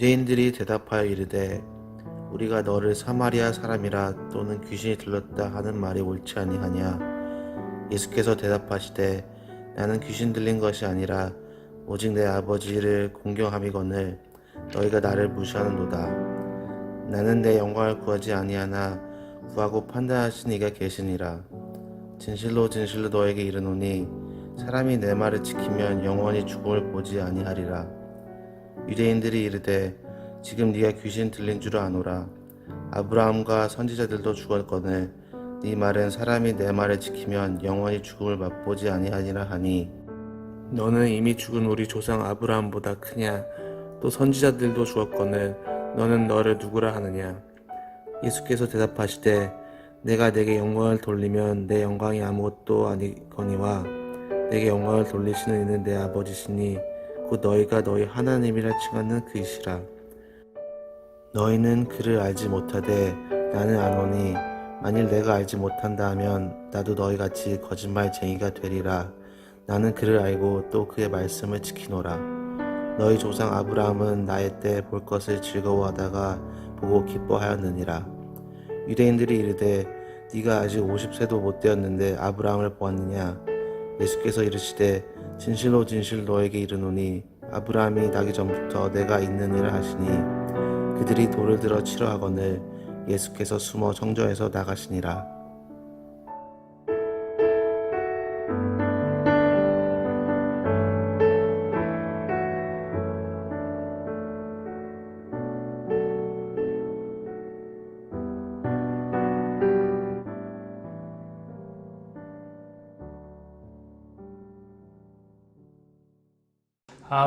유대인들이 대답하여 이르되 우리가 너를 사마리아 사람이라 또는 귀신이 들렸다 하는 말이 옳지 아니하냐. 예수께서 대답하시되 나는 귀신 들린 것이 아니라 오직 내 아버지를 공경함이거늘 너희가 나를 무시하는도다. 나는 내 영광을 구하지 아니하나 구하고 판단하시는 이가 계시니라. 진실로 진실로 너에게 이르노니 사람이 내 말을 지키면 영원히 죽음을 보지 아니하리라. 유대인들이 이르되 지금 네가 귀신 들린 줄 아노라. 아브라함과 선지자들도 죽었거늘 네 말은 사람이 내 말을 지키면 영원히 죽음을 맛보지 아니하니라 하니 너는 이미 죽은 우리 조상 아브라함보다 크냐? 또 선지자들도 죽었거늘 너는 너를 누구라 하느냐? 예수께서 대답하시되 내가 내게 영광을 돌리면 내 영광이 아무것도 아니거니와 내게 영광을 돌리시는 이는 내 아버지시니 곧 너희가 너희 하나님이라 칭하는 그이시라. 너희는 그를 알지 못하되 나는 아노니 만일 내가 알지 못한다 하면 나도 너희같이 거짓말쟁이가 되리라. 나는 그를 알고 또 그의 말씀을 지키노라. 너희 조상 아브라함은 나의 때 볼 것을 즐거워하다가 보고 기뻐하였느니라. 유대인들이 이르되 네가 아직 50세도 못 되었는데 아브라함을 보았느냐? 예수께서 이르시되 진실로 진실로 너에게 이르노니 아브라함이 나기 전부터 내가 있느니라 하시니 그들이 돌을 들어 치러 하거늘 예수께서 숨어 성전에서 나가시니라.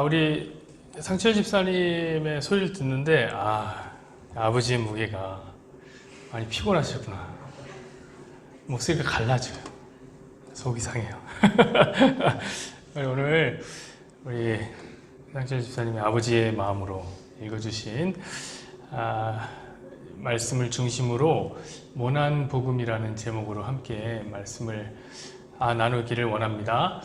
우리 상철 집사님의 소리를 듣는데 아버지의 무게가 많이 피곤하셨구나. 목소리가 갈라져요. 속이 상해요. 오늘 우리 상철 집사님의 아버지의 마음으로 읽어주신 말씀을 중심으로 모난 복음이라는 제목으로 함께 말씀을 나누기를 원합니다.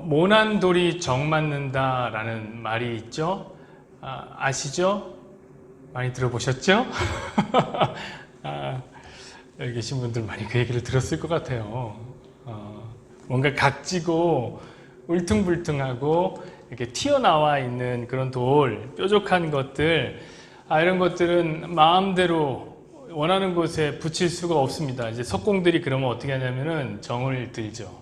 모난 돌이 정 맞는다 라는 말이 있죠. 아시죠? 많이 들어보셨죠? 여기 계신 분들 많이 그 얘기를 들었을 것 같아요. 뭔가 각지고 울퉁불퉁하고 이렇게 튀어나와 있는 그런 돌, 뾰족한 것들, 이런 것들은 마음대로 원하는 곳에 붙일 수가 없습니다. 이제 석공들이 그러면 어떻게 하냐면은 정을 들죠.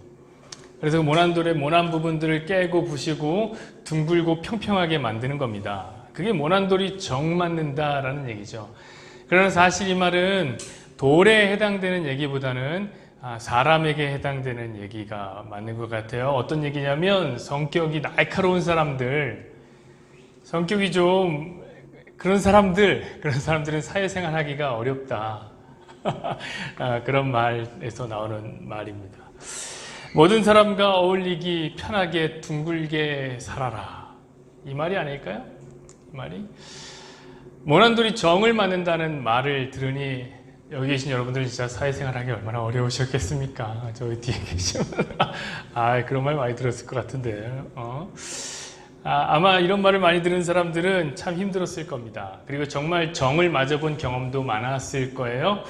그래서 모난돌의 모난 부분들을 깨고 부시고 둥글고 평평하게 만드는 겁니다. 그게 모난돌이 정 맞는다라는 얘기죠. 그러나 사실 이 말은 돌에 해당되는 얘기보다는 사람에게 해당되는 얘기가 맞는 것 같아요. 어떤 얘기냐면 성격이 날카로운 사람들, 성격이 좀 그런 사람들은 사회생활 하기가 어렵다. 그런 말에서 나오는 말입니다. 모든 사람과 어울리기 편하게 둥글게 살아라. 이 말이 아닐까요? 이 말이? 모난돌이 정을 맞는다는 말을 들으니 여기 계신 여러분들 진짜 사회생활 하기 얼마나 어려우셨겠습니까? 저희 뒤에 계시면 그런 말 많이 들었을 것 같은데 아마 이런 말을 많이 들은 사람들은 참 힘들었을 겁니다. 그리고 정말 정을 맞아본 경험도 많았을 거예요.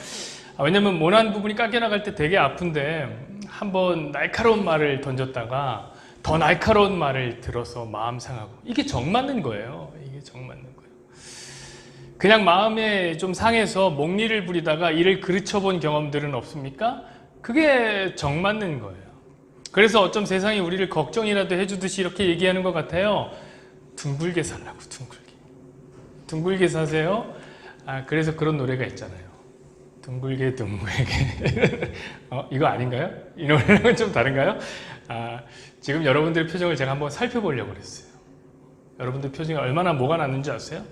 왜냐면 모난 부분이 깎여나갈 때 되게 아픈데 한번 날카로운 말을 던졌다가 더 날카로운 말을 들어서 마음 상하고 이게 정 맞는 거예요. 이게 정 맞는 거예요. 그냥 마음에 좀 상해서 목리를 부리다가 이를 그르쳐본 경험들은 없습니까? 그게 정 맞는 거예요. 그래서 어쩜 세상이 우리를 걱정이라도 해주듯이 이렇게 얘기하는 것 같아요. 둥글게 살라고, 둥글게 사세요. 그래서 그런 노래가 있잖아요. 둥글게 이거 아닌가요? 이 노래랑은 좀 다른가요? 지금 여러분들의 표정을 제가 한번 살펴보려고 그랬어요. 여러분들 표정이 얼마나 뭐가 났는지 아세요?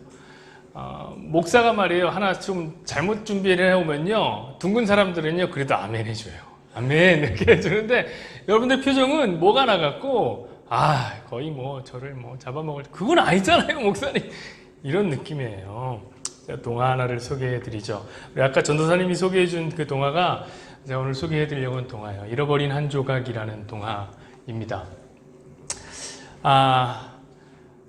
목사가 말이에요. 하나 좀 잘못 준비를 해오면요, 둥근 사람들은요 그래도 아멘 해줘요. 아멘 이렇게 해주는데 여러분들 표정은 뭐가 나갔고 거의 저를 잡아먹을 그건 아니잖아요 목사님, 이런 느낌이에요. 제가 동화 하나를 소개해드리죠. 우리 아까 전도사님이 소개해준 그 동화가 제가 오늘 소개해드리려고 하는 동화예요. 잃어버린 한 조각이라는 동화입니다.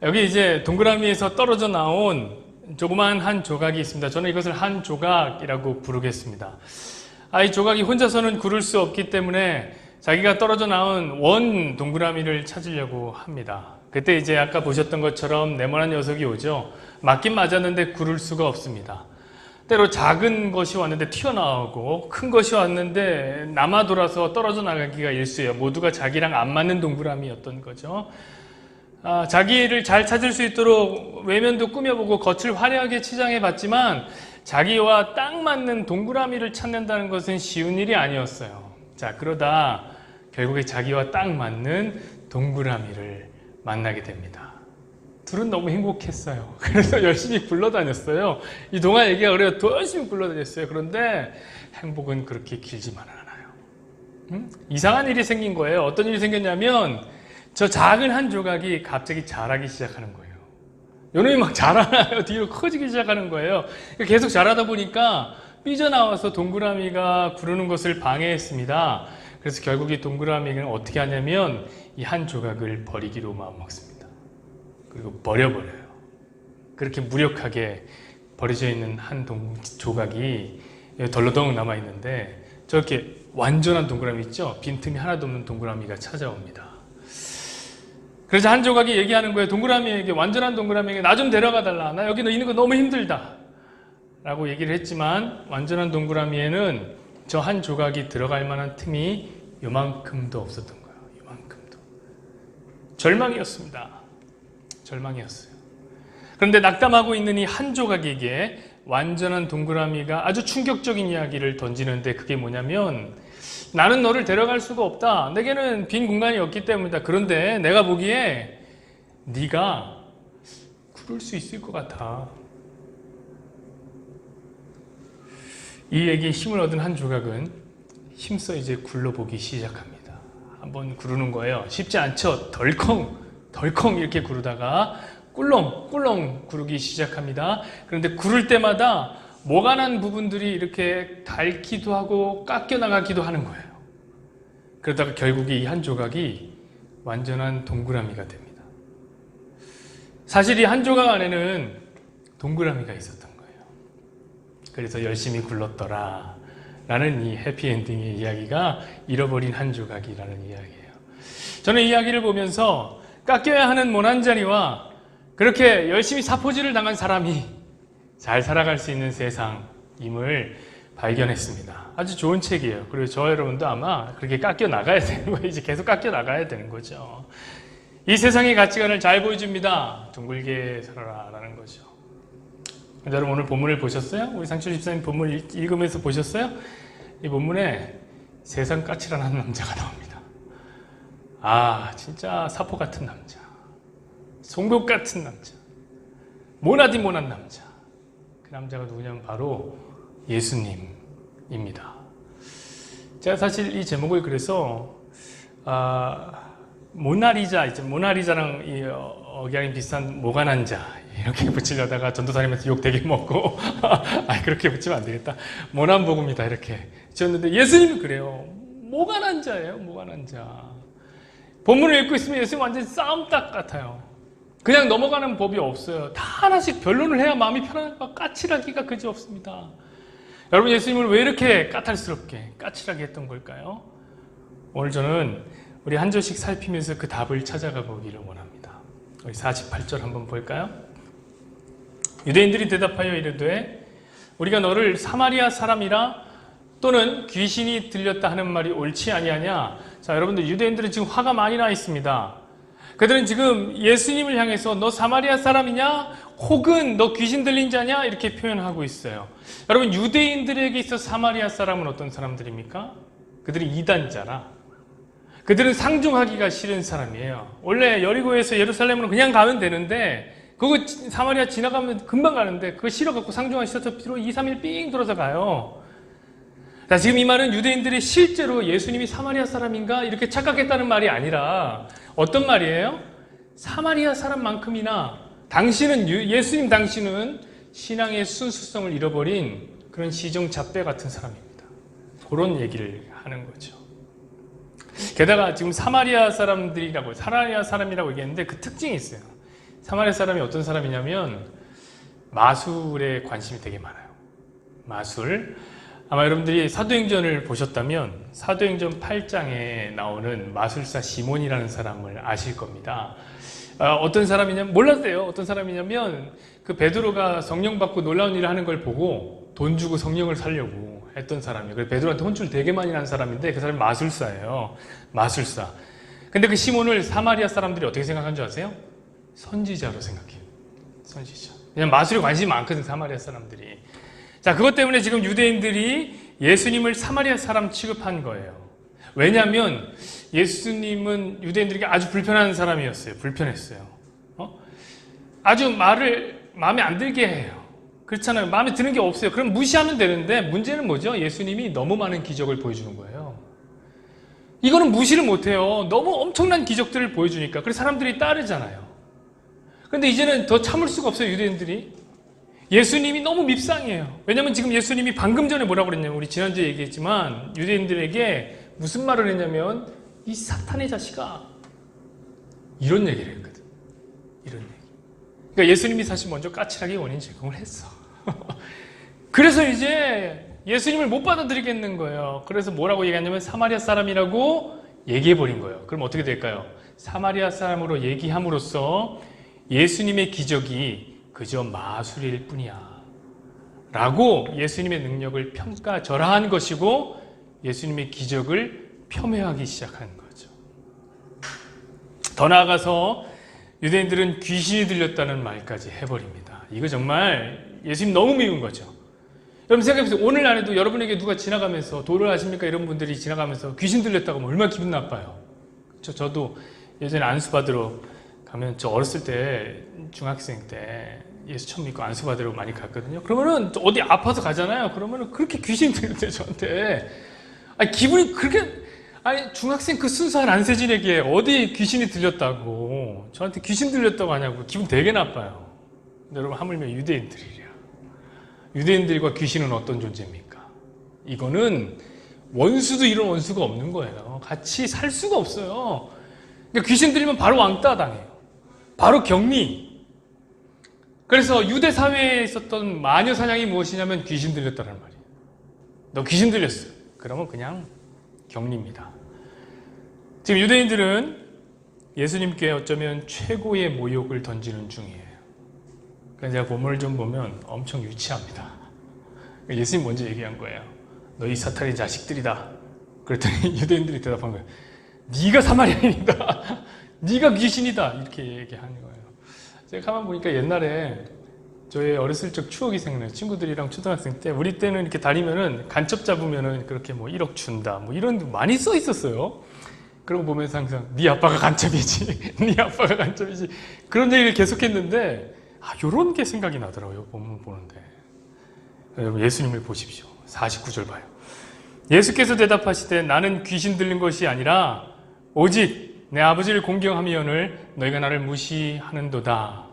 여기 이제 동그라미에서 떨어져 나온 조그만 한 조각이 있습니다. 저는 이것을 한 조각이라고 부르겠습니다. 이 조각이 혼자서는 구를 수 없기 때문에 자기가 떨어져 나온 원 동그라미를 찾으려고 합니다. 그때 이제 아까 보셨던 것처럼 네모난 녀석이 오죠. 맞긴 맞았는데 구를 수가 없습니다. 때로 작은 것이 왔는데 튀어나오고 큰 것이 왔는데 남아 돌아서 떨어져 나가기가 일쑤예요. 모두가 자기랑 안 맞는 동그라미였던 거죠. 자기를 잘 찾을 수 있도록 외면도 꾸며보고 겉을 화려하게 치장해 봤지만 자기와 딱 맞는 동그라미를 찾는다는 것은 쉬운 일이 아니었어요. 자, 그러다 결국에 자기와 딱 맞는 동그라미를 만나게 됩니다. 둘은 너무 행복했어요. 그래서 열심히 굴러다녔어요. 이 동화 얘기가 그래요. 더 열심히 굴러다녔어요. 그런데 행복은 그렇게 길지만은 않아요. 이상한 일이 생긴 거예요. 어떤 일이 생겼냐면 저 작은 한 조각이 갑자기 자라기 시작하는 거예요. 요놈이 막 자라나요. 뒤로 커지기 시작하는 거예요. 계속 자라다 보니까 삐져나와서 동그라미가 구르는 것을 방해했습니다. 그래서 결국 이 동그라미는 어떻게 하냐면 이 한 조각을 버리기로 마음먹습니다. 그리고 버려버려요. 그렇게 무력하게 버려져 있는 한 조각이 덜러덩 남아있는데 저렇게 완전한 동그라미 있죠? 빈틈이 하나도 없는 동그라미가 찾아옵니다. 그래서 한 조각이 얘기하는 거예요. 동그라미에게, 완전한 동그라미에게 나 좀 데려가 달라. 나 여기 있는 거 너무 힘들다. 라고 얘기를 했지만 완전한 동그라미에는 저 한 조각이 들어갈 만한 틈이 요만큼도 없었던 거예요. 요만큼도. 절망이었습니다. 절망이었어요. 그런데 낙담하고 있는 이 한 조각에게 완전한 동그라미가 아주 충격적인 이야기를 던지는데 그게 뭐냐면 나는 너를 데려갈 수가 없다. 내게는 빈 공간이 없기 때문이다. 그런데 내가 보기에 네가 구를 수 있을 것 같아. 이 얘기에 힘을 얻은 한 조각은 힘써 이제 굴러보기 시작합니다. 한번 구르는 거예요. 쉽지 않죠? 덜컹 이렇게 구르다가 꿀렁 구르기 시작합니다. 그런데 구를 때마다 모가 난 부분들이 이렇게 닳기도 하고 깎여 나가기도 하는 거예요. 그러다가 결국에 이 한 조각이 완전한 동그라미가 됩니다. 사실 이 한 조각 안에는 동그라미가 있었던 거예요. 그래서 열심히 굴렀더라 라는 이 해피엔딩의 이야기가 잃어버린 한 조각이라는 이야기예요. 저는 이 이야기를 보면서 깎여야 하는 모난 자리와 그렇게 열심히 사포질을 당한 사람이 잘 살아갈 수 있는 세상임을 발견했습니다. 아주 좋은 책이에요. 그리고 저 여러분도 아마 그렇게 깎여 나가야 되는 거예요. 이제 계속 깎여 나가야 되는 거죠. 이 세상의 가치관을 잘 보여줍니다. 둥글게 살아라 라는 거죠. 여러분 오늘 본문을 보셨어요? 우리 상철 집사님 본문 읽으면서 보셨어요? 이 본문에 세상 까칠한 한 남자가 나옵니다. 진짜 사포 같은 남자, 송곳 같은 남자, 모나디 모난 남자. 그 남자가 누구냐면 바로 예수님입니다. 제가 사실 이 제목을 그래서 모나리자 있죠. 모나리자랑 이 억양이 비슷한 모가난 자 이렇게 붙이려다가 전도사님한테 욕 되게 먹고 그렇게 붙이면 안 되겠다. 모난복음이다 이렇게 지었는데 예수님은 그래요. 모가난 자예요. 모가난 자. 본문을 읽고 있으면 예수님 완전 싸움닭 같아요. 그냥 넘어가는 법이 없어요. 다 하나씩 변론을 해야 마음이 편안하고 까칠하기가 그지 없습니다. 여러분 예수님을 왜 이렇게 까탈스럽게 까칠하게 했던 걸까요? 오늘 저는 우리 한 절씩 살피면서 그 답을 찾아가 보기를 원합니다. 우리 48절 한번 볼까요? 유대인들이 대답하여 이르되 우리가 너를 사마리아 사람이라 또는 귀신이 들렸다 하는 말이 옳지 아니하냐. 자, 여러분들 유대인들은 지금 화가 많이 나 있습니다. 그들은 지금 예수님을 향해서 너 사마리아 사람이냐 혹은 너 귀신 들린 자냐 이렇게 표현하고 있어요. 여러분 유대인들에게 있어 사마리아 사람은 어떤 사람들입니까? 그들이 이단자라 그들은 상종하기가 싫은 사람이에요. 원래 여리고에서 예루살렘으로 그냥 가면 되는데 그거 사마리아 지나가면 금방 가는데 그거 싫어갖고 상종하기 싫어서 뒤로 2, 3일 삥 돌아서 가요. 자, 지금 이 말은 유대인들이 실제로 예수님이 사마리아 사람인가 이렇게 착각했다는 말이 아니라 어떤 말이에요? 사마리아 사람만큼이나 예수님 당신은 신앙의 순수성을 잃어버린 그런 시종잡배 같은 사람입니다. 그런 얘기를 하는 거죠. 게다가 지금 사마리아 사람이라고 얘기했는데 그 특징이 있어요. 사마리아 사람이 어떤 사람이냐면 마술에 관심이 되게 많아요. 마술. 아마 여러분들이 사도행전을 보셨다면 사도행전 8장에 나오는 마술사 시몬이라는 사람을 아실 겁니다. 어떤 사람이냐면, 몰라도 돼요. 어떤 사람이냐면 그 베드로가 성령 받고 놀라운 일을 하는 걸 보고 돈 주고 성령을 살려고 했던 사람이에요. 그래서 베드로한테 혼쭐 되게 많이 난 사람인데 그 사람이 마술사예요. 마술사. 근데 그 시몬을 사마리아 사람들이 어떻게 생각한 줄 아세요? 선지자로 생각해요. 선지자. 그냥 마술에 관심이 많거든, 사마리아 사람들이. 자, 그것 때문에 지금 유대인들이 예수님을 사마리아 사람 취급한 거예요. 왜냐하면 예수님은 유대인들에게 아주 불편한 사람이었어요. 불편했어요. 아주 말을 마음에 안 들게 해요. 그렇잖아요. 마음에 드는 게 없어요. 그럼 무시하면 되는데 문제는 뭐죠? 예수님이 너무 많은 기적을 보여주는 거예요. 이거는 무시를 못해요. 너무 엄청난 기적들을 보여주니까. 그래서 사람들이 따르잖아요. 근데 이제는 더 참을 수가 없어요, 유대인들이. 예수님이 너무 밉상이에요. 왜냐면 지금 예수님이 방금 전에 뭐라고 그랬냐면, 우리 지난주에 얘기했지만 유대인들에게 무슨 말을 했냐면, 이 사탄의 자식아, 이런 얘기를 했거든. 이런 얘기. 그러니까 예수님이 사실 먼저 까칠하게 원인 제공을 했어. 그래서 이제 예수님을 못 받아들이겠는 거예요. 그래서 뭐라고 얘기하냐면 사마리아 사람이라고 얘기해버린 거예요. 그럼 어떻게 될까요? 사마리아 사람으로 얘기함으로써 예수님의 기적이 그저 마술일 뿐이야 라고 예수님의 능력을 평가절하한 것이고 예수님의 기적을 폄훼하기 시작한 거죠. 더 나아가서 유대인들은 귀신이 들렸다는 말까지 해버립니다. 이거 정말 예수님 너무 미운 거죠. 여러분 생각해보세요. 오늘 안에도 여러분에게 누가 지나가면서 도를 아십니까? 이런 분들이 지나가면서 귀신 들렸다고 하면 얼마나 기분 나빠요. 저도 예전에 안수 받으러 가면, 저 어렸을 때 중학생 때 예수 처음 믿고 안수 받으러 많이 갔거든요. 그러면은 어디 아파서 가잖아요. 그러면은 그렇게 귀신 들렸대 저한테. 아니 기분이 그렇게, 아니 중학생 그 순수한 안세진에게 어디 귀신이 들렸다고 저한테 귀신 들렸다고 하냐고. 기분 되게 나빠요. 근데 여러분 하물며 유대인들이랴. 유대인들과 귀신은 어떤 존재입니까? 이거는 원수도 이런 원수가 없는 거예요. 같이 살 수가 없어요. 그러니까 귀신 들리면 바로 왕따 당해요. 바로 격리. 그래서 유대 사회에 있었던 마녀 사냥이 무엇이냐면 귀신 들렸다는 말이에요. 너 귀신 들렸어. 그러면 그냥 격리입니다. 지금 유대인들은 예수님께 어쩌면 최고의 모욕을 던지는 중이에요. 그러니까 제가 본문을 좀 보면 엄청 유치합니다. 예수님 먼저 얘기한 거예요. 너희 사탄의 자식들이다. 그랬더니 유대인들이 대답한 거예요. 네가 사마리아인이다. 네가 귀신이다. 이렇게 얘기하는 거예요. 제가 가만 보니까 옛날에 저의 어렸을 적 추억이 생각나요. 친구들이랑 초등학생 때 우리 때는 이렇게 다니면은 간첩 잡으면은 그렇게 뭐 1억 준다. 뭐 이런 데 많이 써 있었어요. 그런 거 보면서 항상 네 아빠가 간첩이지. 네 아빠가 간첩이지. 그런 얘기를 계속했는데 요런 게 생각이 나더라고요. 본문 보는데. 여러분 예수님을 보십시오. 49절 봐요. 예수께서 대답하시되 나는 귀신 들린 것이 아니라 오직 내 아버지를 공경하미언을 너희가 나를 무시하는도다.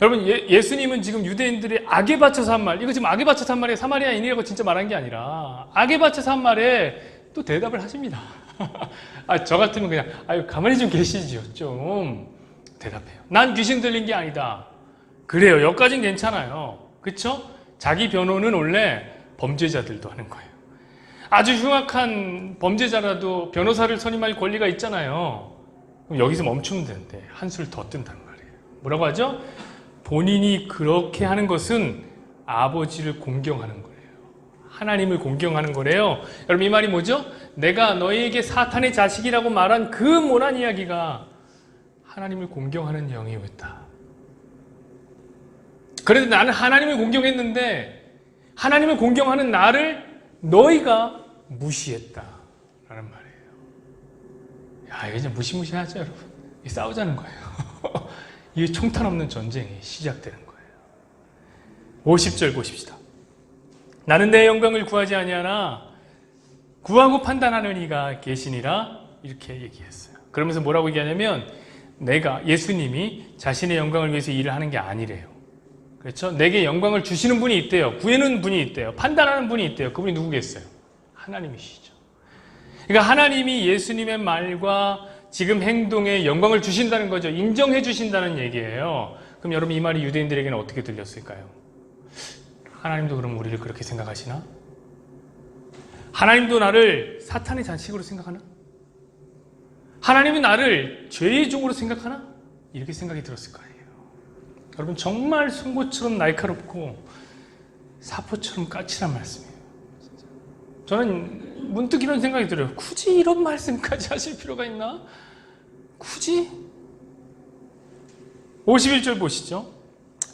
여러분 예수님은 지금 유대인들의 악에 받쳐서 한 말, 이거 지금 악에 받쳐서 한 말에 사마리아인이라고 진짜 말한 게 아니라 악에 받쳐서 한 말에 또 대답을 하십니다. 저 같으면 그냥 가만히 좀 계시지요. 좀 대답해요. 난 귀신 들린 게 아니다. 그래요. 여기까지는 괜찮아요. 그렇죠? 자기 변호는 원래 범죄자들도 하는 거예요. 아주 흉악한 범죄자라도 변호사를 선임할 권리가 있잖아요. 그럼 여기서 멈추면 되는데 한술 더 뜬단 말이에요. 뭐라고 하죠? 본인이 그렇게 하는 것은 아버지를 공경하는 거예요. 하나님을 공경하는 거래요. 여러분 이 말이 뭐죠? 내가 너희에게 사탄의 자식이라고 말한 그 모난 이야기가 하나님을 공경하는 영이었다. 그래도 나는 하나님을 공경했는데 하나님을 공경하는 나를 너희가 무시했다 라는 말이에요. 이게 이제 무시무시하죠 여러분. 싸우자는 거예요. 이게 총탄 없는 전쟁이 시작되는 거예요. 50절 보십시다. 나는 내 영광을 구하지 아니하나 구하고 판단하는 이가 계시니라 이렇게 얘기했어요. 그러면서 뭐라고 얘기하냐면 예수님이 자신의 영광을 위해서 일을 하는 게 아니래요. 그렇죠? 내게 영광을 주시는 분이 있대요. 구하는 분이 있대요. 판단하는 분이 있대요. 그분이 누구겠어요? 하나님이시죠. 그러니까 하나님이 예수님의 말과 지금 행동에 영광을 주신다는 거죠. 인정해 주신다는 얘기예요. 그럼 여러분 이 말이 유대인들에게는 어떻게 들렸을까요? 하나님도 그럼 우리를 그렇게 생각하시나? 하나님도 나를 사탄의 자식으로 생각하나? 하나님은 나를 죄의 종으로 생각하나? 이렇게 생각이 들었을 거예요. 여러분 정말 송곳처럼 날카롭고 사포처럼 까칠한 말씀이에요. 저는 문득 이런 생각이 들어요. 굳이 이런 말씀까지 하실 필요가 있나? 굳이? 51절 보시죠.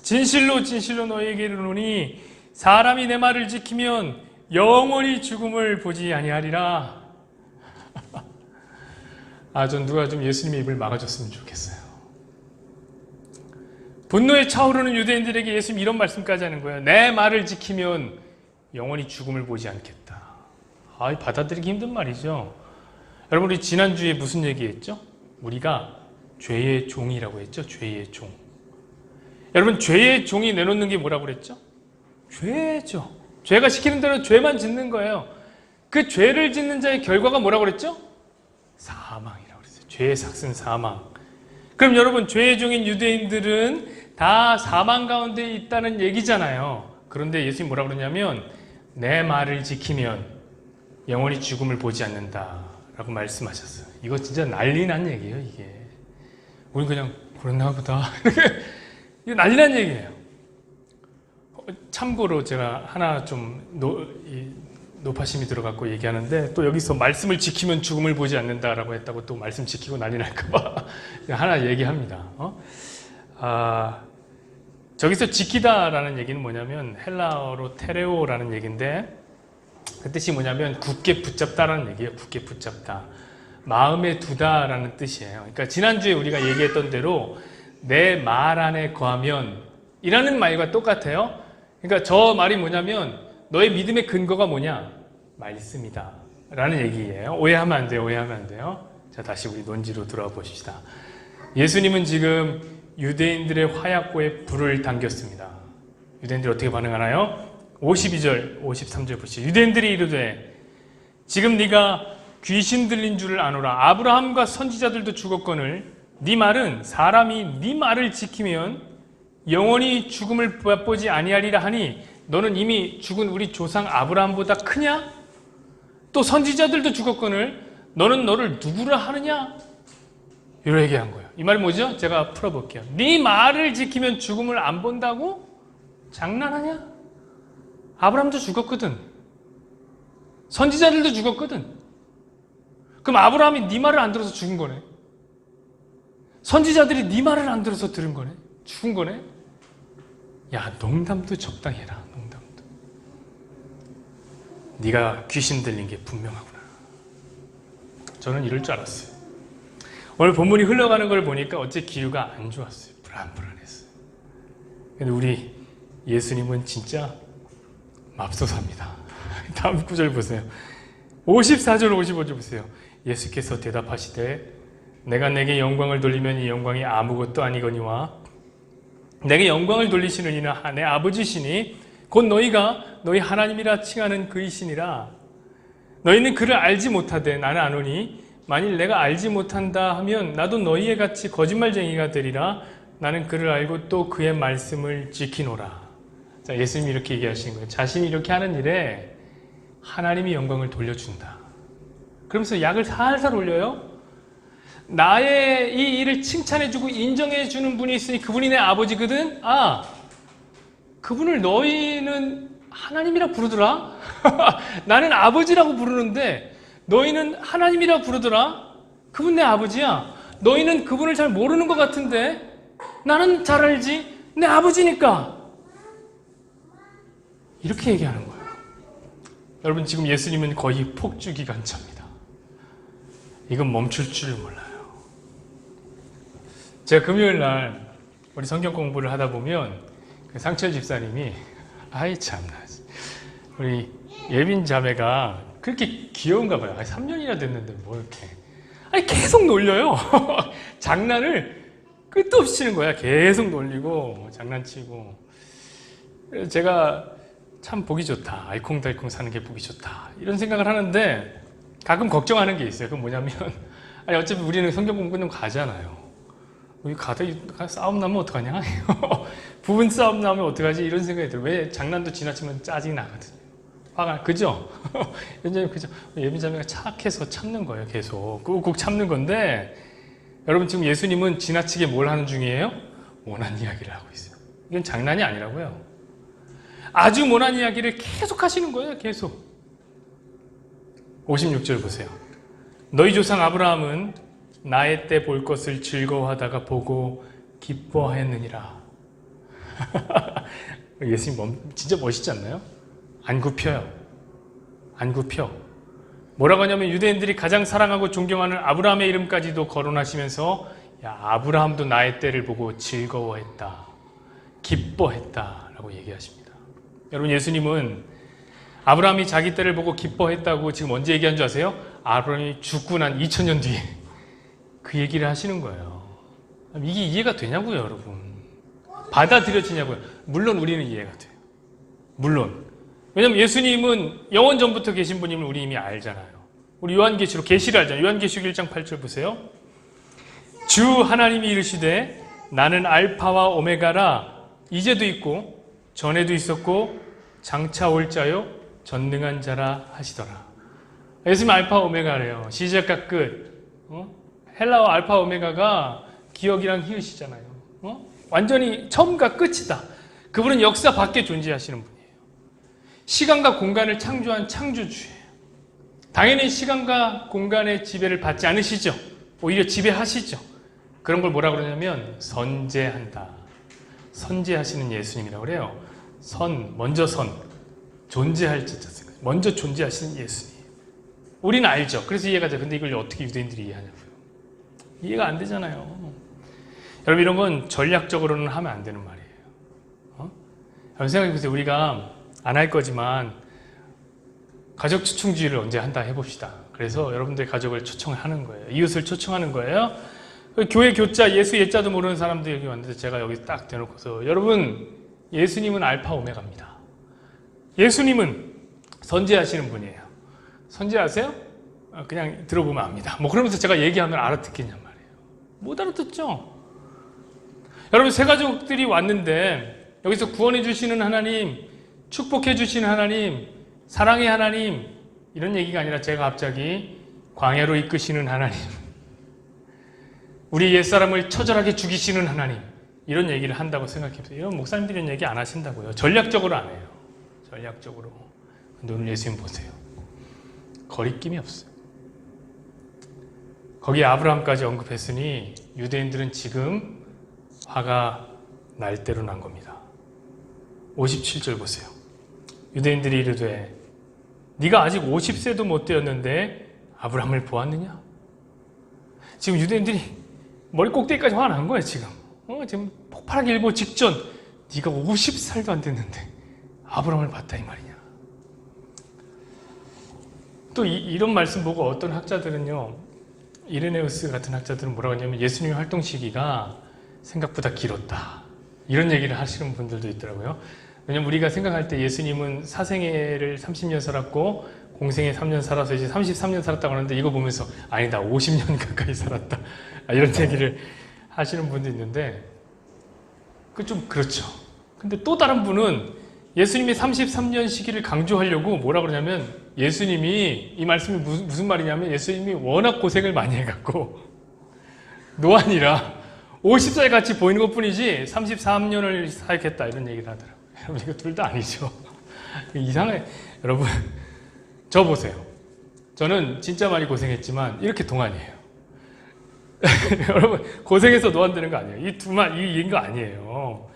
진실로 진실로 너희에게 이르노니 사람이 내 말을 지키면 영원히 죽음을 보지 아니하리라. 전 누가 좀 예수님의 입을 막아줬으면 좋겠어요. 분노에 차오르는 유대인들에게 예수님 이런 말씀까지 하는 거예요. 내 말을 지키면 영원히 죽음을 보지 않겠다. 받아들이기 힘든 말이죠. 여러분 우리 지난주에 무슨 얘기했죠? 우리가 죄의 종이라고 했죠. 죄의 종. 여러분 죄의 종이 내놓는 게 뭐라고 그랬죠? 죄죠. 죄가 시키는 대로 죄만 짓는 거예요. 그 죄를 짓는 자의 결과가 뭐라고 그랬죠? 사망이라고 그랬어요. 죄의 삭은 사망. 그럼 여러분 죄의 종인 유대인들은 다 사망 가운데 있다는 얘기잖아요. 그런데 예수님 뭐라고 그러냐면 내 말을 지키면 영원히 죽음을 보지 않는다 라고 말씀하셨어요. 이거 진짜 난리 난 얘기예요. 이게 우린 그냥 그랬나 보다 이게 난리 난 얘기예요. 참고로 제가 하나 좀 노파심이 들어갖고 얘기하는데 또 여기서 말씀을 지키면 죽음을 보지 않는다라고 했다고 또 말씀 지키고 난리 날까봐 하나 얘기합니다. 저기서 지키다라는 얘기는 뭐냐면 헬라어로 테레오라는 얘기인데 그 뜻이 뭐냐면 굳게 붙잡다라는 얘기예요. 굳게 붙잡다. 마음에 두다라는 뜻이에요. 그러니까 지난주에 우리가 얘기했던 대로 내 말 안에 거하면 이라는 말과 똑같아요. 그러니까 저 말이 뭐냐면 너의 믿음의 근거가 뭐냐? 말씀이다 라는 얘기예요. 오해하면 안 돼요. 오해하면 안 돼요. 자, 다시 우리 논지로 돌아와 보십시다. 예수님은 지금 유대인들의 화약고에 불을 당겼습니다. 유대인들이 어떻게 반응하나요? 52절, 53절 보시죠. 유대인들이 이르되 지금 네가 귀신 들린 줄을 아노라. 아브라함과 선지자들도 죽었거늘 네 말은 사람이 네 말을 지키면 영원히 죽음을 맛보지 아니하리라 하니 너는 이미 죽은 우리 조상 아브라함보다 크냐? 또 선지자들도 죽었거늘 너는 너를 누구라 하느냐? 이렇게 얘기한 거예요. 이 말이 뭐죠? 제가 풀어볼게요. 네 말을 지키면 죽음을 안 본다고? 장난하냐? 아브라함도 죽었거든. 선지자들도 죽었거든. 그럼 아브라함이 네 말을 안 들어서 죽은 거네. 선지자들이 네 말을 안 들어서 들은 거네. 죽은 거네. 야, 농담도 적당히 해라. 농담도. 네가 귀신 들린 게 분명하구나. 저는 이럴 줄 알았어요. 오늘 본문이 흘러가는 걸 보니까 어째 기류가 안 좋았어요. 불안불안했어요. 근데 우리 예수님은 진짜 맙소사입니다. 다음 구절 보세요. 54절 55절 보세요. 예수께서 대답하시되 내가 내게 영광을 돌리면 이 영광이 아무것도 아니거니와 내게 영광을 돌리시는 이는 내 아버지시니 곧 너희가 너희 하나님이라 칭하는 그이시니라. 너희는 그를 알지 못하되 나는 아노니 만일 내가 알지 못한다 하면 나도 너희의 같이 거짓말쟁이가 되리라. 나는 그를 알고 또 그의 말씀을 지키노라. 자, 예수님이 이렇게 얘기하시는 거예요. 자신이 이렇게 하는 일에 하나님이 영광을 돌려준다. 그러면서 약을 살살 올려요. 나의 이 일을 칭찬해주고 인정해주는 분이 있으니 그분이 내 아버지거든. 그분을 너희는 하나님이라 부르더라. 나는 아버지라고 부르는데 너희는 하나님이라 부르더라. 그분 내 아버지야. 너희는 그분을 잘 모르는 것 같은데 나는 잘 알지. 내 아버지니까. 이렇게 얘기하는 거예요. 여러분 지금 예수님은 거의 폭주기관차입니다. 이건 멈출 줄 몰라요. 제가 금요일 날 우리 성경 공부를 하다 보면 그 상철 집사님이 아이 참나 우리 예빈 자매가 그렇게 귀여운가 봐요. 3년이나 됐는데 뭐 이렇게 계속 놀려요. 장난을 끝도 없이 치는 거야. 계속 놀리고 장난치고. 그래서 제가 참 보기 좋다. 알콩달콩 사는 게 보기 좋다. 이런 생각을 하는데 가끔 걱정하는 게 있어요. 그건 뭐냐면 아니 어차피 우리는 성경 공부 끝나면 가잖아요. 여기 가다 싸움 나면 어떡하냐? 부분 싸움 나면 어떡하지? 이런 생각이 들어요. 왜 장난도 지나치면 짜증이 나거든요. 화가 그죠? 왜냐면 그죠? 예빈자매가 착해서 참는 거예요. 계속 꾹꾹 참는 건데 여러분 지금 예수님은 지나치게 뭘 하는 중이에요? 모난 이야기를 하고 있어요. 이건 장난이 아니라고요. 아주 모난 이야기를 계속 하시는 거예요. 계속. 56절 보세요. 너희 조상 아브라함은 나의 때 볼 것을 즐거워하다가 보고 기뻐했느니라. 예수님 진짜 멋있지 않나요? 안 굽혀요. 안 굽혀. 뭐라고 하냐면 유대인들이 가장 사랑하고 존경하는 아브라함의 이름까지도 거론하시면서 야, 아브라함도 나의 때를 보고 즐거워했다. 기뻐했다. 라고 얘기하십니다. 여러분 예수님은 아브라함이 자기 때를 보고 기뻐했다고 지금 언제 얘기한 줄 아세요? 아브라함이 죽고 난 2000년 뒤에 그 얘기를 하시는 거예요. 이게 이해가 되냐고요, 여러분. 받아들여지냐고요. 물론 우리는 이해가 돼요. 물론. 왜냐면 예수님은 영원 전부터 계신 분임을 우리 이미 알잖아요. 우리 요한계시록 계시를 알잖아요. 요한계시록 1장 8절 보세요. 주 하나님이 이르시되 나는 알파와 오메가라. 이제도 있고 전에도 있었고 장차 올 자요 전능한 자라 하시더라. 예수님 알파 오메가래요. 시작과 끝. 헬라어 알파 오메가가 기억이랑 히읗이잖아요. 완전히 처음과 끝이다. 그분은 역사 밖에 존재하시는 분이에요. 시간과 공간을 창조한 창조주예요. 당연히 시간과 공간의 지배를 받지 않으시죠. 오히려 지배하시죠. 그런 걸 뭐라 그러냐면 선재한다. 선재하시는 예수님이라고 그래요. 먼저 존재할 자, 먼저 존재하시는 예수님. 우리는 알죠. 그래서 이해가 돼요. 근데 이걸 어떻게 유대인들이 이해하냐고요. 이해가 안 되잖아요. 여러분 이런 건 전략적으로는 하면 안 되는 말이에요. 여러분 생각해보세요. 우리가 안 할 거지만 가족 초청주의를 언제 한다 해봅시다. 그래서 여러분들의 가족을 초청하는 거예요. 이웃을 초청하는 거예요. 교회 교자, 예수 예자도 모르는 사람들이 여기 왔는데 제가 여기 딱 대놓고서 여러분 예수님은 알파 오메가입니다. 예수님은 선지하시는 분이에요. 선지하세요? 그냥 들어보면 압니다. 뭐 그러면서 제가 얘기하면 알아듣겠냔 말이에요. 못 알아듣죠? 여러분 새 가족들이 왔는데 여기서 구원해 주시는 하나님, 축복해 주시는 하나님, 사랑의 하나님 이런 얘기가 아니라 제가 갑자기 광야로 이끄시는 하나님, 우리 옛사람을 처절하게 죽이시는 하나님 이런 얘기를 한다고 생각해보세요. 이런 목사님들이 이런 얘기 안 하신다고요. 전략적으로 안 해요. 전략적으로. 근데 오늘 예수님 보세요. 거리낌이 없어요. 거기에 아브라함까지 언급했으니 유대인들은 지금 화가 날 대로 난 겁니다. 57절 보세요. 유대인들이 이르되 네가 아직 50세도 못 되었는데 아브라함을 보았느냐? 지금 유대인들이 머리 꼭대기까지 화가 난 거예요. 지금 폭발하기 일보 직전 네가 50살도 안 됐는데 아브라함을 봤다 이 말이냐. 또 이런 말씀 보고 어떤 학자들은요, 이레네우스 같은 학자들은 뭐라고 하냐면 예수님의 활동 시기가 생각보다 길었다 이런 얘기를 하시는 분들도 있더라고요. 왜냐면 우리가 생각할 때 예수님은 사생애를 30년 살았고 공생애 3년 살아서 이제 33년 살았다고 하는데 이거 보면서 아니다 50년 가까이 살았다 이런 얘기를 하시는 분도 있는데 그 좀 그렇죠. 근데 또 다른 분은 예수님이 33년 시기를 강조하려고 뭐라 그러냐면 예수님이 이 말씀이 무슨 말이냐면 예수님이 워낙 고생을 많이 해갖고 노안이라 50살 같이 보이는 것 뿐이지 33년을 사역했다 이런 얘기를 하더라고요. 여러분 이거 둘 다 아니죠. 이상해. 여러분 저 보세요. 저는 진짜 많이 고생했지만 이렇게 동안이에요. 여러분 고생해서 노안되는 거 아니에요. 이인 거 아니에요.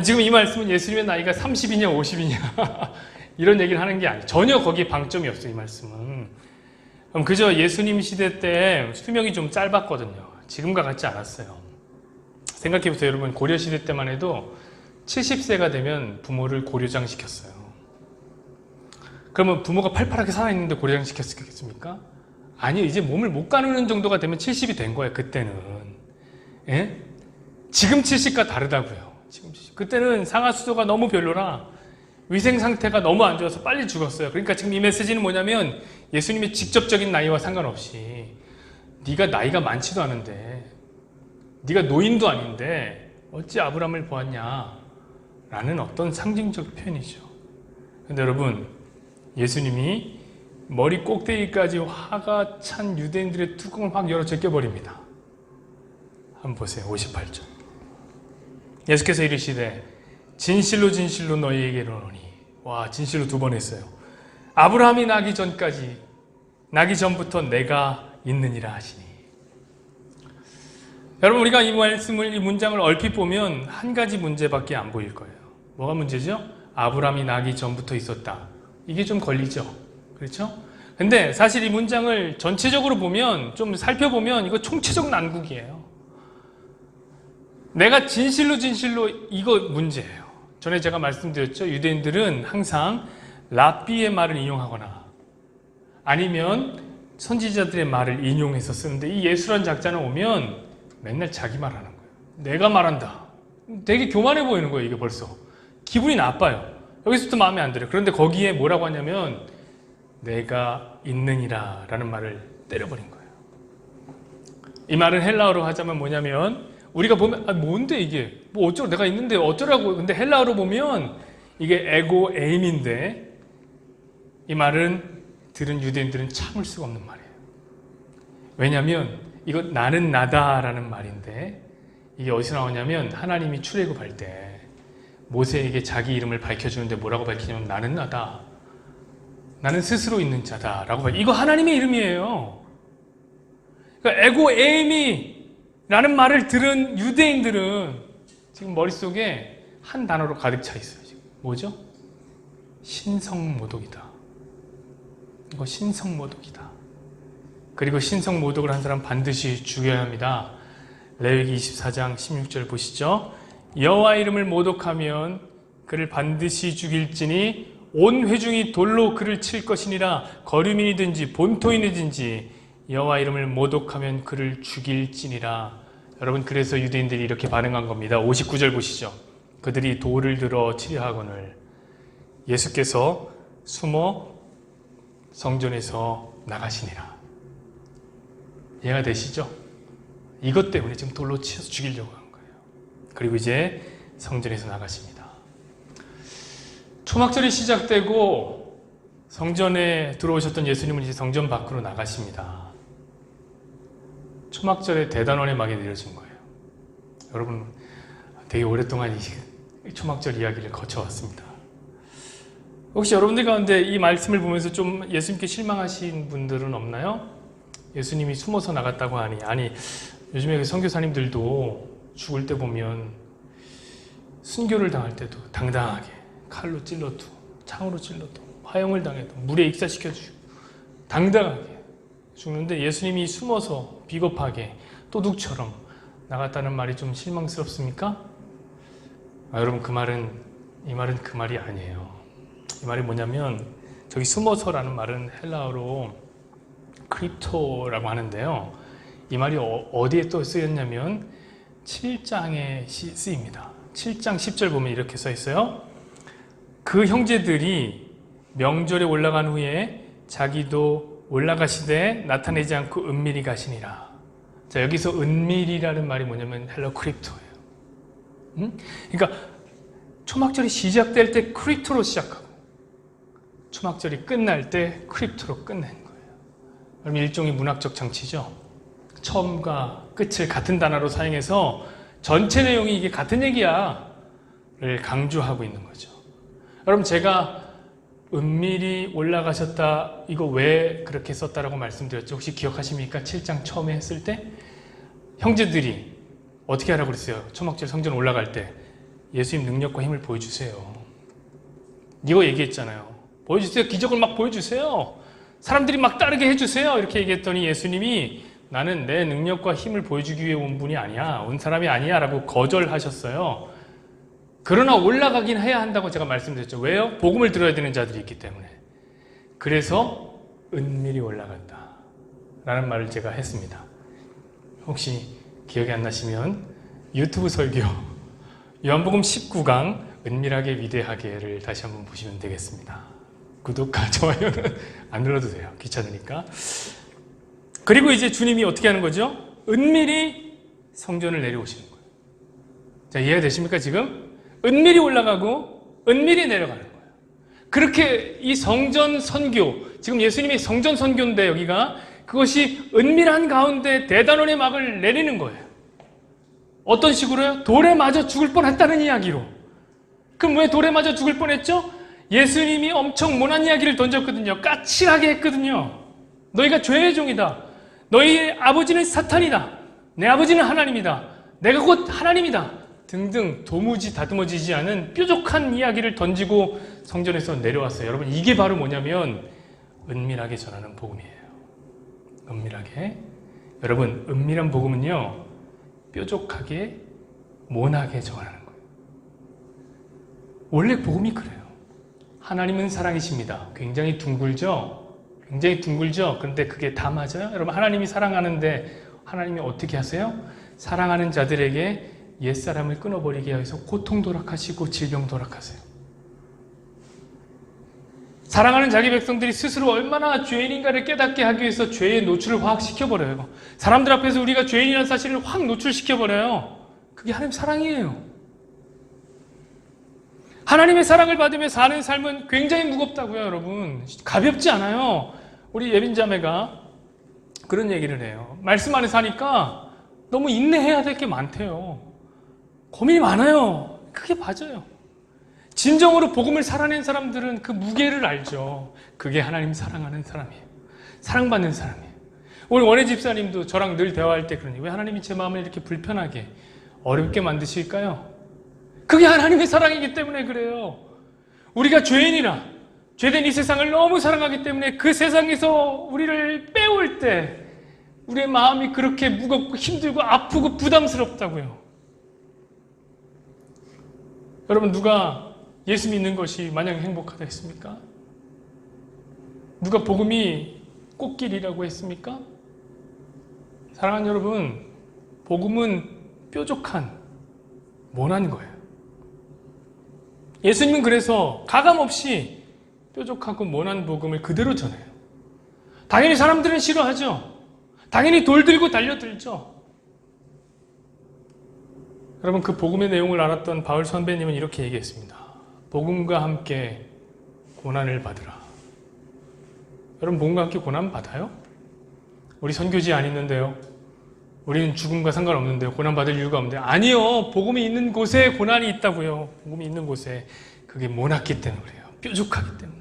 지금 이 말씀은 예수님의 나이가 30이냐 50이냐 이런 얘기를 하는 게 아니에요. 전혀 거기에 방점이 없어요. 이 말씀은. 그럼 그저 예수님 시대 때 수명이 좀 짧았거든요. 지금과 같지 않았어요. 생각해보세요. 여러분 고려 시대 때만 해도 70세가 되면 부모를 고려장 시켰어요. 그러면 부모가 팔팔하게 살아있는데 고려장 시켰겠습니까? 아니요. 이제 몸을 못 가누는 정도가 되면 70이 된 거예요. 그때는. 예? 지금 70과 다르다고요. 지금 70. 그때는 상하수도가 너무 별로라 위생 상태가 너무 안 좋아서 빨리 죽었어요. 그러니까 지금 이 메시지는 뭐냐면 예수님의 직접적인 나이와 상관없이 네가 나이가 많지도 않은데, 네가 노인도 아닌데 어찌 아브라함을 보았냐? 라는 어떤 상징적 표현이죠. 근데 여러분, 예수님이 머리 꼭대기까지 화가 찬 유대인들의 뚜껑을 확 열어 제껴버립니다. 한번 보세요. 58절. 예수께서 이르시되 진실로 진실로 너희에게 이르노니. 와, 진실로 2번 했어요. 아브라함이 나기 전부터 내가 있느니라 하시니. 여러분, 우리가 이 말씀을, 이 문장을 얼핏 보면 한 가지 문제밖에 안 보일 거예요. 뭐가 문제죠? 아브라함이 나기 전부터 있었다. 이게 좀 걸리죠? 그렇죠? 근데 사실 이 문장을 전체적으로 보면, 좀 살펴보면 이거 총체적 난국이에요. 내가 진실로 진실로 이거 문제예요. 전에 제가 말씀드렸죠. 유대인들은 항상 랍비의 말을 인용하거나 아니면 선지자들의 말을 인용해서 쓰는데, 이 예수란 작자는 오면 맨날 자기 말하는 거예요. 내가 말한다. 되게 교만해 보이는 거예요. 이게 벌써 기분이 나빠요. 여기서부터 마음에 안 들어요. 그런데 거기에 뭐라고 하냐면 내가 있느니라 라는 말을 때려버린 거예요. 이 말은 헬라어로 하자면 뭐냐면, 우리가 보면 뭔데 이게 뭐 어쩌고, 내가 있는데 어쩌라고. 근데 헬라어로 보면 이게 에고 에임인데, 이 말은 들은 유대인들은 참을 수가 없는 말이에요. 왜냐하면 이거 나는 나다라는 말인데, 이게 어디서 나오냐면 하나님이 출애굽할 때 모세에게 자기 이름을 밝혀주는데 뭐라고 밝히냐면 나는 나다, 나는 스스로 있는 자다 라고 밝혀. 이거 하나님의 이름이에요. 그러니까 에고 에이미 라는 말을 들은 유대인들은 지금 머릿속에 한 단어로 가득 차 있어요. 지금 뭐죠? 신성모독이다. 이거 신성모독이다. 그리고 신성모독을 한 사람 반드시 죽여야 합니다. 레위기 24장 16절 보시죠. 여호와 이름을 모독하면 그를 반드시 죽일지니 온 회중이 돌로 그를 칠 것이니라. 거류민이든지 본토인이든지 여호와 이름을 모독하면 그를 죽일지니라. 여러분, 그래서 유대인들이 이렇게 반응한 겁니다. 59절 보시죠. 그들이 돌을 들어 치려 하거늘 예수께서 숨어 성전에서 나가시니라. 이해가 되시죠? 이것 때문에 지금 돌로 치어서 죽이려고 한 거예요. 그리고 이제 성전에서 나가십니다. 초막절이 시작되고 성전에 들어오셨던 예수님은 이제 성전 밖으로 나가십니다. 초막절에 대단원의 막이 내려진 거예요. 여러분, 되게 오랫동안 이 초막절 이야기를 거쳐왔습니다. 혹시 여러분들 가운데 이 말씀을 보면서 좀 예수님께 실망하신 분들은 없나요? 예수님이 숨어서 나갔다고 하니, 아니 요즘에 선교사님들도 죽을 때 보면 순교를 당할 때도 당당하게 칼로 찔러도, 창으로 찔러도, 화형을 당해도, 물에 익사시켜주고 당당하게 죽는데, 예수님이 숨어서 비겁하게 도둑처럼 나갔다는 말이 좀 실망스럽습니까? 여러분, 이 말은 그 말이 아니에요. 이 말이 뭐냐면, 저기 숨어서라는 말은 헬라어로 크립토라고 하는데요. 이 말이 어디에 또 쓰였냐면 7장에 쓰입니다. 7장 10절 보면 이렇게 써 있어요. 그 형제들이 명절에 올라간 후에 자기도 올라가시되 나타내지 않고 은밀히 가시니라. 자, 여기서 은밀이라는 말이 뭐냐면 헬라 크립토예요. 그러니까 초막절이 시작될 때 크립토로 시작하고 초막절이 끝날 때 크립토로 끝낸 거예요. 그럼 일종의 문학적 장치죠. 처음과 끝을 같은 단어로 사용해서 전체 내용이 이게 같은 얘기야를 강조하고 있는 거죠. 여러분, 제가 은밀히 올라가셨다, 이거 왜 그렇게 썼다라고 말씀드렸죠? 혹시 기억하십니까? 7장 처음에 했을 때 형제들이 어떻게 하라고 그랬어요? 초막절 성전 올라갈 때 예수님 능력과 힘을 보여주세요. 이거 얘기했잖아요. 보여주세요. 기적을 막 보여주세요. 사람들이 막 따르게 해주세요. 이렇게 얘기했더니 예수님이 나는 내 능력과 힘을 보여주기 위해 온 분이 아니야, 온 사람이 아니야 라고 거절하셨어요. 그러나 올라가긴 해야 한다고 제가 말씀드렸죠. 왜요? 복음을 들어야 되는 자들이 있기 때문에. 그래서 은밀히 올라간다 라는 말을 제가 했습니다. 혹시 기억이 안 나시면 유튜브 설교 요한복음 19강 은밀하게 위대하게를 다시 한번 보시면 되겠습니다. 구독과 좋아요는 안 눌러도 돼요. 귀찮으니까. 그리고 이제 주님이 어떻게 하는 거죠? 은밀히 성전을 내려오시는 거예요. 자, 이해되십니까 지금? 은밀히 올라가고 은밀히 내려가는 거예요. 그렇게 이 성전 선교, 지금 예수님이 성전 선교인데 여기가 그것이 은밀한 가운데 대단원의 막을 내리는 거예요. 어떤 식으로요? 돌에 맞아 죽을 뻔했다는 이야기로. 그럼 왜 돌에 맞아 죽을 뻔했죠? 예수님이 엄청 모난 이야기를 던졌거든요. 까칠하게 했거든요. 너희가 죄의 종이다. 너희 아버지는 사탄이다. 내 아버지는 하나님이다. 내가 곧 하나님이다. 등등 도무지 다듬어지지 않은 뾰족한 이야기를 던지고 성전에서 내려왔어요. 여러분, 이게 바로 뭐냐면 은밀하게 전하는 복음이에요. 은밀하게. 여러분, 은밀한 복음은요, 뾰족하게 모나게 전하는 거예요. 원래 복음이 그래요. 하나님은 사랑이십니다. 굉장히 둥글죠? 굉장히 둥글죠? 그런데 그게 다 맞아요? 여러분, 하나님이 사랑하는데 하나님이 어떻게 하세요? 사랑하는 자들에게 옛사람을 끊어버리게 해서 고통 도락하시고 질병 도락하세요. 사랑하는 자기 백성들이 스스로 얼마나 죄인인가를 깨닫게 하기 위해서 죄의 노출을 확 시켜버려요. 사람들 앞에서 우리가 죄인이라는 사실을 확 노출시켜버려요. 그게 하나님 사랑이에요. 하나님의 사랑을 받으며 사는 삶은 굉장히 무겁다고요, 여러분. 가볍지 않아요. 우리 예빈자매가 그런 얘기를 해요. 말씀 안에서 하니까 너무 인내해야 될 게 많대요. 고민이 많아요. 그게 맞아요. 진정으로 복음을 살아낸 사람들은 그 무게를 알죠. 그게 하나님 사랑하는 사람이에요. 사랑받는 사람이에요. 우리 원혜 집사님도 저랑 늘 대화할 때 그러니 왜 하나님이 제 마음을 이렇게 불편하게 어렵게 만드실까요? 그게 하나님의 사랑이기 때문에 그래요. 우리가 죄인이라 죄된 이 세상을 너무 사랑하기 때문에 그 세상에서 우리를 빼올 때 우리의 마음이 그렇게 무겁고 힘들고 아프고 부담스럽다고요. 여러분, 누가 예수 믿는 것이 마냥 행복하다 했습니까? 누가 복음이 꽃길이라고 했습니까? 사랑하는 여러분, 복음은 뾰족한 모난 거예요. 예수님은 그래서 가감없이 뾰족하고 모난 복음을 그대로 전해요. 당연히 사람들은 싫어하죠. 당연히 돌 들고 달려들죠. 여러분, 그 복음의 내용을 알았던 바울 선배님은 이렇게 얘기했습니다. 복음과 함께 고난을 받으라. 여러분, 복음과 함께 고난 받아요? 우리 선교지 안 있는데요. 우리는 죽음과 상관없는데요. 고난 받을 이유가 없는데. 아니요. 복음이 있는 곳에 고난이 있다고요. 복음이 있는 곳에. 그게 모났기 때문에 그래요. 뾰족하기 때문에.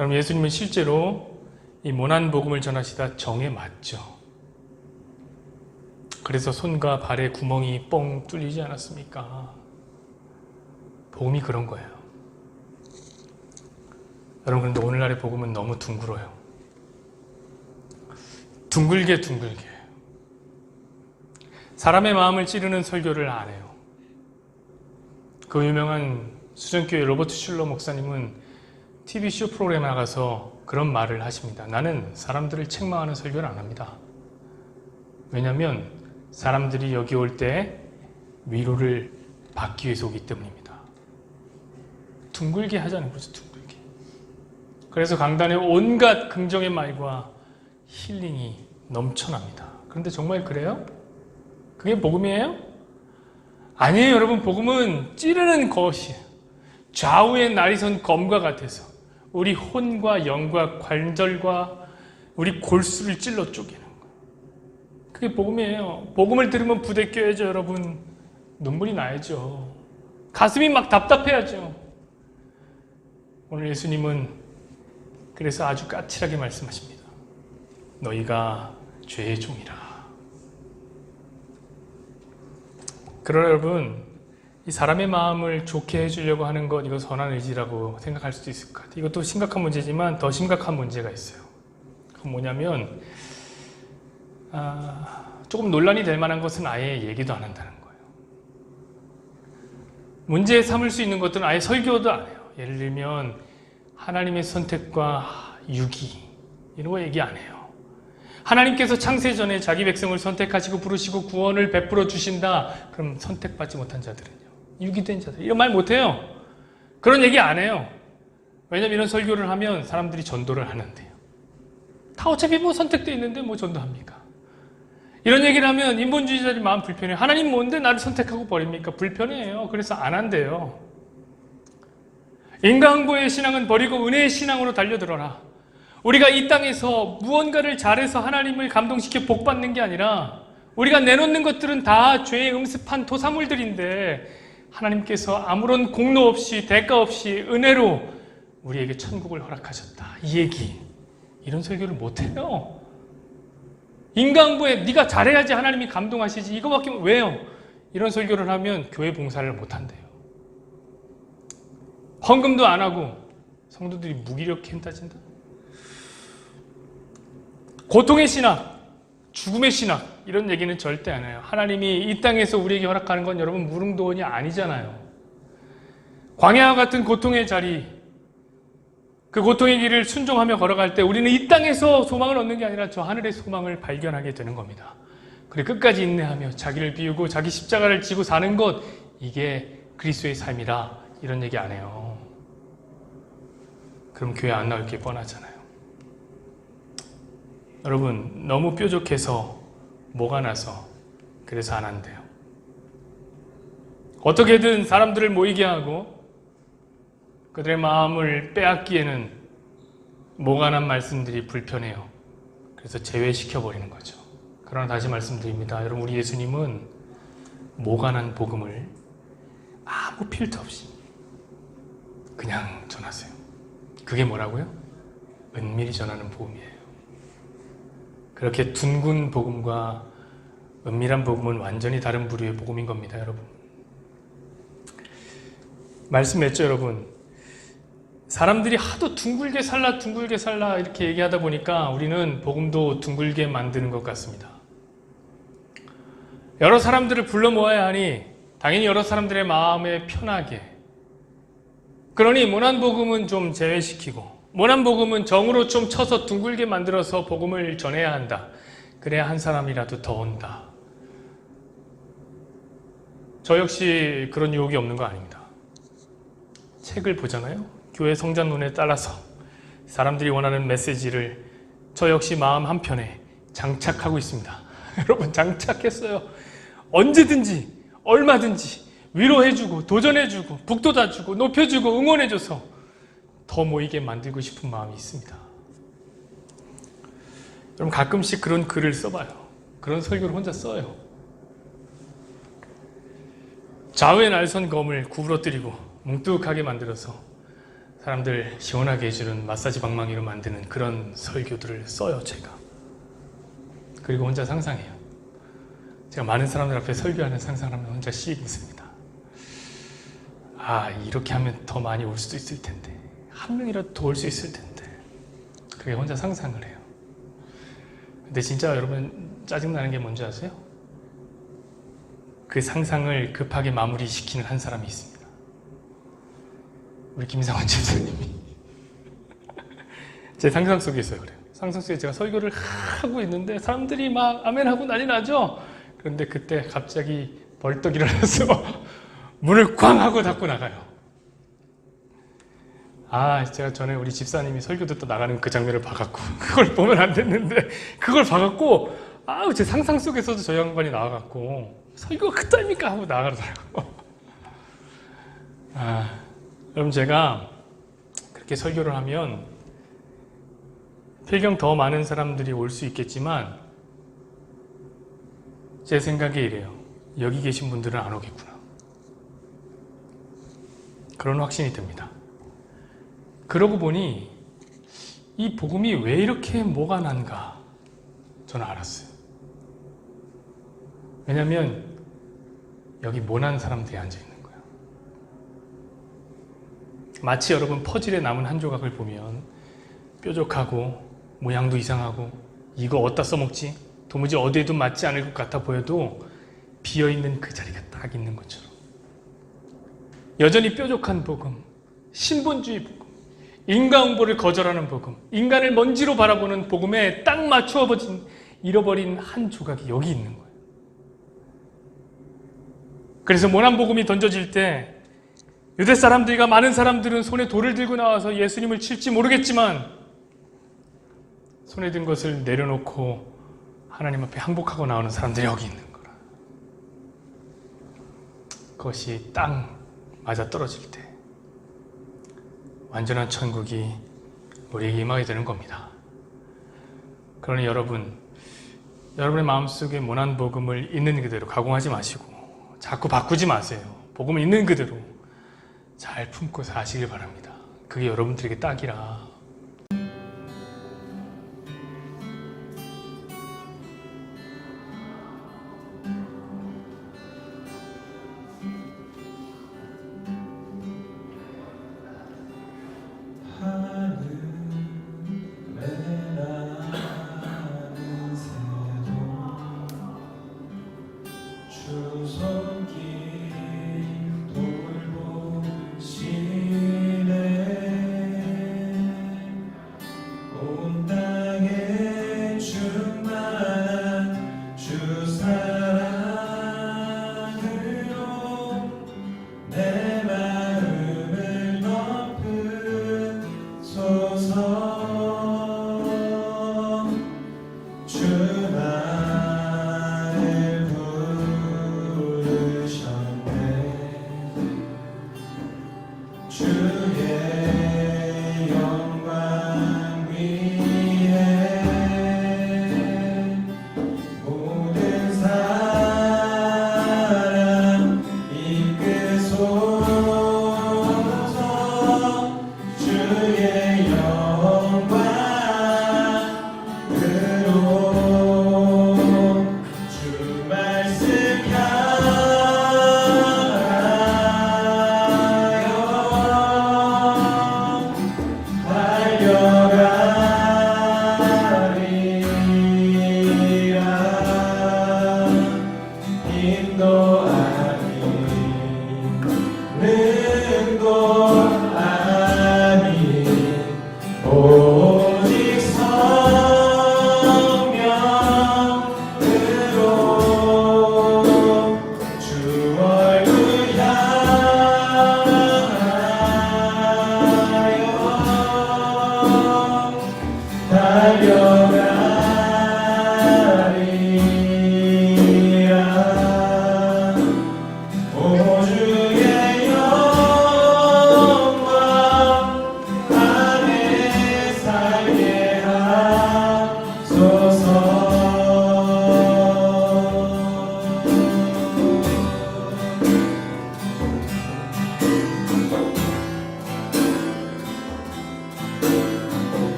여러분, 예수님은 실제로 이 모난 복음을 전하시다 정에 맞죠. 그래서 손과 발에 구멍이 뻥 뚫리지 않았습니까? 복음이 그런 거예요. 여러분, 그런데 오늘날의 복음은 너무 둥글어요. 둥글게. 사람의 마음을 찌르는 설교를 안 해요. 그 유명한 수정교회 로버트 슐러 목사님은 TV쇼 프로그램에 나가서 그런 말을 하십니다. 나는 사람들을 책망하는 설교를 안 합니다. 왜냐하면 사람들이 여기 올 때 위로를 받기 위해서 오기 때문입니다. 둥글게 하자는 거죠, 둥글게. 그래서 강단에 온갖 긍정의 말과 힐링이 넘쳐납니다. 그런데 정말 그래요? 그게 복음이에요? 아니에요, 여러분. 복음은 찌르는 것이에요. 좌우의 날이 선 검과 같아서 우리 혼과 영과 관절과 우리 골수를 찔러 쪼개는 거예요. 그게 복음이에요. 복음을 들으면 부대껴야죠, 여러분. 눈물이 나야죠. 가슴이 막 답답해야죠. 오늘 예수님은 그래서 아주 까칠하게 말씀하십니다. 너희가 죄의 종이라. 그러나 여러분, 이 사람의 마음을 좋게 해주려고 하는 것, 이거 선한 의지라고 생각할 수도 있을 것 같아요. 이것도 심각한 문제지만 더 심각한 문제가 있어요. 그건 뭐냐면 조금 논란이 될 만한 것은 아예 얘기도 안 한다는 거예요. 문제 삼을 수 있는 것들은 아예 설교도 안 해요. 예를 들면 하나님의 선택과 유기, 이런 거 얘기 안 해요. 하나님께서 창세전에 자기 백성을 선택하시고 부르시고 구원을 베풀어 주신다. 그럼 선택받지 못한 자들은요? 유기된 자들. 이런 말 못해요. 그런 얘기 안 해요. 왜냐면 이런 설교를 하면 사람들이 전도를 하는데요. 다 어차피 뭐 선택돼 있는데 뭐 전도합니까? 이런 얘기를 하면 인본주의자들이 마음 불편해요. 하나님 뭔데 나를 선택하고 버립니까? 불편해요. 그래서 안 한대요. 인간보의 신앙은 버리고 은혜의 신앙으로 달려들어라. 우리가 이 땅에서 무언가를 잘해서 하나님을 감동시켜 복받는 게 아니라 우리가 내놓는 것들은 다 죄의 음습한 토사물들인데 하나님께서 아무런 공로 없이 대가 없이 은혜로 우리에게 천국을 허락하셨다. 이 얘기. 이런 설교를 못해요. 인간부에 네가 잘해야지 하나님이 감동하시지 이거밖에 왜요? 이런 설교를 하면 교회 봉사를 못한대요. 헌금도 안 하고 성도들이 무기력해 한다진다. 고통의 신학, 죽음의 신학 이런 얘기는 절대 안 해요. 하나님이 이 땅에서 우리에게 허락하는 건 여러분 무릉도원이 아니잖아요. 광야와 같은 고통의 자리, 그 고통의 길을 순종하며 걸어갈 때 우리는 이 땅에서 소망을 얻는 게 아니라 저 하늘의 소망을 발견하게 되는 겁니다. 그리고 끝까지 인내하며 자기를 비우고 자기 십자가를 지고 사는 것, 이게 그리스도의 삶이라 이런 얘기 안 해요. 그럼 교회 안 나올 게 뻔하잖아요. 여러분 너무 뾰족해서 뭐가 나서 그래서 안 한대요. 어떻게든 사람들을 모이게 하고 그들의 마음을 빼앗기에는 모관한 말씀들이 불편해요. 그래서 제외시켜버리는 거죠. 그러나 다시 말씀드립니다. 여러분 우리 예수님은 모관한 복음을 아무 필터 없이 그냥 전하세요. 그게 뭐라고요? 은밀히 전하는 복음이에요. 그렇게 둥근 복음과 은밀한 복음은 완전히 다른 부류의 복음인 겁니다, 여러분. 말씀했죠, 여러분. 사람들이 하도 둥글게 살라 이렇게 얘기하다 보니까 우리는 복음도 둥글게 만드는 것 같습니다. 여러 사람들을 불러 모아야 하니 당연히 여러 사람들의 마음에 편하게, 그러니 모난 복음은 좀 제외시키고 모난 복음은 정으로 좀 쳐서 둥글게 만들어서 복음을 전해야 한다. 그래야 한 사람이라도 더 온다. 저 역시 그런 유혹이 없는 거 아닙니다. 책을 보잖아요. 교회 성장론에 따라서 사람들이 원하는 메시지를 저 역시 마음 한편에 장착하고 있습니다. 여러분 장착했어요. 언제든지 얼마든지 위로해주고 도전해주고 북돋아주고 높여주고 응원해줘서 더 모이게 만들고 싶은 마음이 있습니다. 여러분 가끔씩 그런 글을 써봐요. 그런 설교를 혼자 써요. 좌우의 날선 검을 구부러뜨리고 뭉뚝하게 만들어서 사람들 시원하게 해주는 마사지 방망이로 만드는 그런 설교들을 써요, 제가. 그리고 혼자 상상해요. 제가 많은 사람들 앞에 설교하는 상상을 하면 혼자 씩 웃습니다. 아, 이렇게 하면 더 많이 올 수도 있을 텐데. 한 명이라도 더 올 수 있을 텐데. 그게 혼자 상상을 해요. 근데 진짜 여러분 짜증나는 게 뭔지 아세요? 그 상상을 급하게 마무리시키는 한 사람이 있습니다. 우리 김상원 집사님이. 제 상상 속에서요, 그래요. 상상 속에 제가 설교를 하고 있는데 사람들이 막 아멘하고 난리 나죠? 그런데 그때 갑자기 벌떡 일어나서 문을 꽝 하고 닫고 나가요. 아, 제가 전에 우리 집사님이 설교 듣다 나가는 그 장면을 봐갖고 그걸 보면 안 됐는데 그걸 봐갖고 아우, 제 상상 속에서도 저 양반이 나와갖고 설교가 그따입니까? 하고 나가더라고요. 아, 여러분 제가 그렇게 설교를 하면 필경 더 많은 사람들이 올 수 있겠지만 제 생각에 이래요. 여기 계신 분들은 안 오겠구나. 그런 확신이 듭니다. 그러고 보니 이 복음이 왜 이렇게 뭐가 난가 저는 알았어요. 왜냐하면 여기 모난 사람들이 앉아있는 거예요. 마치 여러분 퍼즐에 남은 한 조각을 보면 뾰족하고 모양도 이상하고 이거 어디다 써먹지? 도무지 어디에도 맞지 않을 것 같아 보여도 비어있는 그 자리가 딱 있는 것처럼 여전히 뾰족한 복음, 신본주의 복음, 인과응보를 거절하는 복음, 인간을 먼지로 바라보는 복음에 딱 맞추어진 잃어버린 한 조각이 여기 있는 거예요. 그래서 모난 복음이 던져질 때 유대 사람들과 많은 사람들은 손에 돌을 들고 나와서 예수님을 칠지 모르겠지만 손에 든 것을 내려놓고 하나님 앞에 항복하고 나오는 사람들이 여기 있는 거라. 그것이 땅 맞아 떨어질 때 완전한 천국이 우리에게 임하게 되는 겁니다. 그러니 여러분의 마음속에 모난 복음을 있는 그대로 가공하지 마시고 자꾸 바꾸지 마세요. 복음을 있는 그대로 잘 품고 사시길 바랍니다. 그게 여러분들에게 딱이라.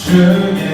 주의